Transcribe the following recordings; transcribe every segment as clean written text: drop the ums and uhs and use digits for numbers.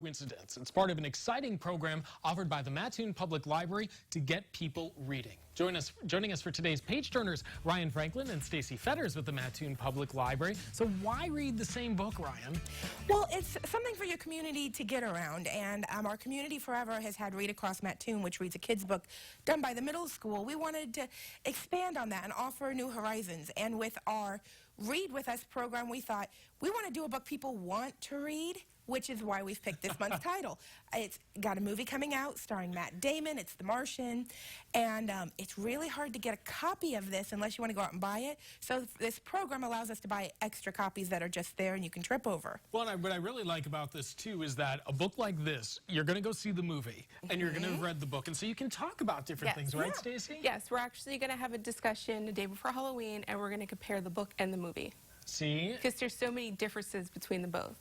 Coincidence. It's part of an exciting program offered by the Mattoon Public Library to get people reading. Joining us for today's page turners, Ryan Franklin and Stacy Fetters with the Mattoon Public Library. So why read the same book, Ryan? Well, it's something for your community to get around, and our community forever has had Read Across Mattoon, which reads a kid's book done by the middle school. We wanted to expand on that and offer new horizons, and with our Read With Us program, we thought we want to do a book people want to read, which is why we've picked this month's title. It's got a movie coming out starring Matt Damon. It's The Martian, and it's really hard to get a copy of this unless you want to go out and buy it. So this program allows us to buy extra copies that are just there and you can trip over. Well, what I really like about this, too, is that a book like this, you're going to go see the movie, and you're going to have read the book, and so you can talk about different things, right, Stacy? Yes, we're actually going to have a discussion the day before Halloween, and we're going to compare the book and the movie. See? Because there's so many differences between the both.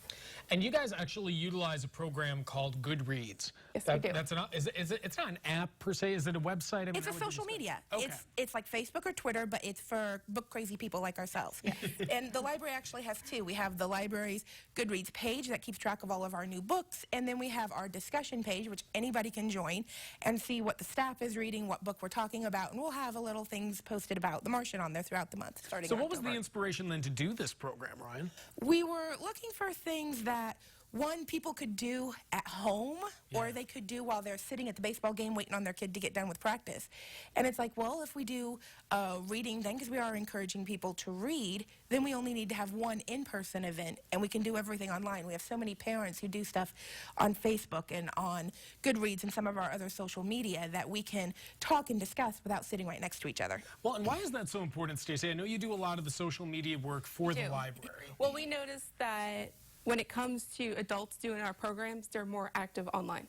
And you guys actually utilize a program called Goodreads. Yes, we do. It's not an app per se. Is it a website? I mean, it's a social media. Okay. It's like Facebook or Twitter, but it's for book crazy people like ourselves. Yeah. And the library actually has two. We have the library's Goodreads page that keeps track of all of our new books, and then we have our discussion page, which anybody can join and see what the staff is reading, what book we're talking about, and we'll have a little things posted about The Martian on there throughout the month, starting in So what was October. the inspiration then to do this program, Ryan? We were looking for things that, one, people could do at home, or they could do while they're sitting at the baseball game waiting on their kid to get done with practice. And it's like, well, if we do a reading thing, because we are encouraging people to read, then we only need to have one in-person event, and we can do everything online. We have so many parents who do stuff on Facebook and on Goodreads and some of our other social media that we can talk and discuss without sitting right next to each other. Well, and why is that so important, Stacey? I know you do a lot of the social media work for the library. Well, we noticed that when it comes to adults doing our programs, they're more active online.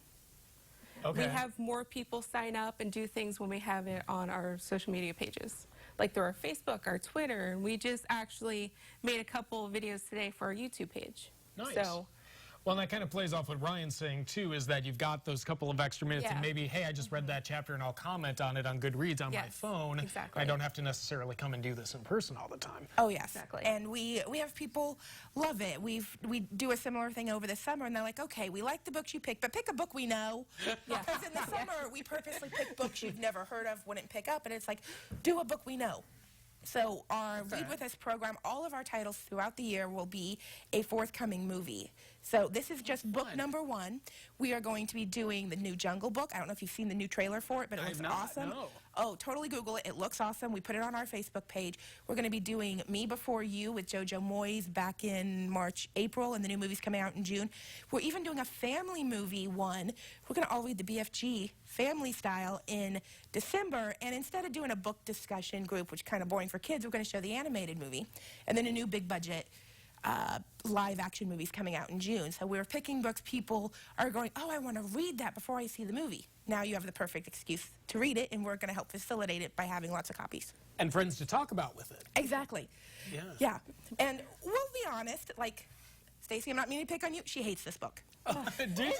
Okay. We have more people sign up and do things when we have it on our social media pages, like through our Facebook, our Twitter, and we just actually made a couple of videos today for our YouTube page. Nice. So, well, and that kind of plays off what Ryan's saying, too, is that you've got those couple of extra minutes and maybe, hey, I just read that chapter and I'll comment on it on Goodreads on my phone. Exactly. I don't have to necessarily come and do this in person all the time. Oh, yes. Exactly. And we have people love it. We do a similar thing over the summer, and they're like, okay, we like the books you pick, but pick a book we know. Because in the summer, we purposely pick books you've never heard of, wouldn't pick up, and it's like, do a book we know. So our Read With Us program, all of our titles throughout the year will be a forthcoming movie. So this is just book number one. We are going to be doing the new Jungle Book. I don't know if you've seen the new trailer for it, but it looks awesome. No. Oh, totally Google it. It looks awesome. We put it on our Facebook page. We're going to be doing Me Before You with JoJo Moyes back in March, April, and the new movie's coming out in June. We're even doing a family movie one. We're going to all read the BFG family style in December, and instead of doing a book discussion group, which is kind of boring for kids, we're going to show the animated movie, and then a new big budget live action movies coming out in June. So we're picking books people are going, oh, I want to read that before I see the movie. Now you have the perfect excuse to read it, and we're going to help facilitate it by having lots of copies. And friends to talk about with it. Exactly. Yeah. Yeah. And we'll be honest, like, Stacy, I'm not meaning to pick on you. She hates this book. Do you?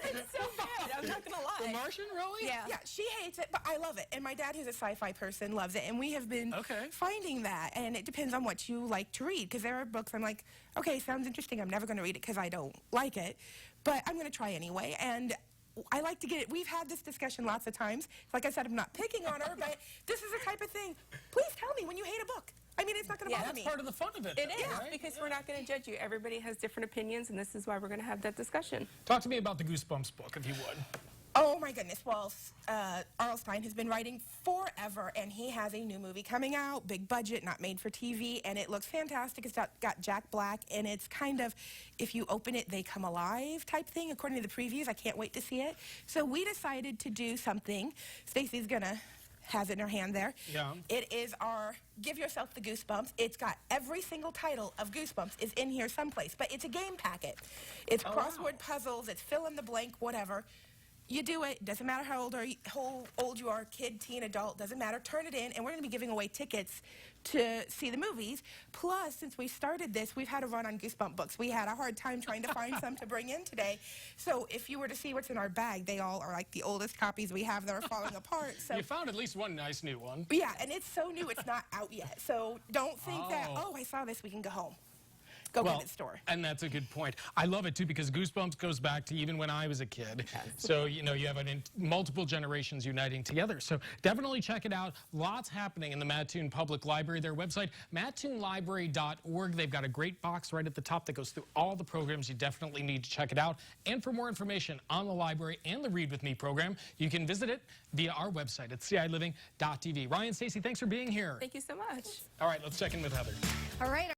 it's so bad. I'm not going to lie. The Martian, really? Yeah. Yeah, she hates it, but I love it. And my dad, who's a sci-fi person, loves it. And we have been finding that. And it depends on what you like to read. Because there are books I'm like, okay, sounds interesting. I'm never going to read it because I don't like it. But I'm going to try anyway. And I like to get it. We've had this discussion lots of times. Like I said, I'm not picking on her, but this is the type of thing. Please tell me when you hate a book. I mean, it's not going to bother me. That's part of the fun of it. It is, right? because we're not going to judge you. Everybody has different opinions, and this is why we're going to have that discussion. Talk to me about the Goosebumps book, if you would. Oh, my goodness. Well, R.L. Stine has been writing forever, and he has a new movie coming out, big budget, not made for TV, and it looks fantastic. It's got Jack Black, and it's kind of, if you open it, they come alive type thing, according to the previews. I can't wait to see it. So we decided to do something. Stacy's going to has it in her hand there. Yeah. It is our Give Yourself the Goosebumps. It's got every single title of Goosebumps is in here someplace, but it's a game packet. It's crossword puzzles, it's fill in the blank, whatever. You do it, doesn't matter how old you are, kid, teen, adult, doesn't matter. Turn it in, and we're going to be giving away tickets to see the movies. Plus, since we started this, we've had a run on Goosebump books. We had a hard time trying to find some to bring in today. So if you were to see what's in our bag, they all are like the oldest copies we have that are falling apart. So you found at least one nice new one. Yeah, and it's so new it's not out yet. So don't think that, oh, I saw this, we can go home. go get it store. And that's a good point. I love it too because Goosebumps goes back to even when I was a kid. Yes. So, you know, you have multiple generations uniting together. So definitely check it out. Lots happening in the Mattoon Public Library. Their website, mattoonlibrary.org. They've got a great box right at the top that goes through all the programs. You definitely need to check it out. And for more information on the library and the Read With Me program, you can visit it via our website at ciliving.tv. Ryan, Stacy, thanks for being here. Thank you so much. All right, let's check in with Heather. All right.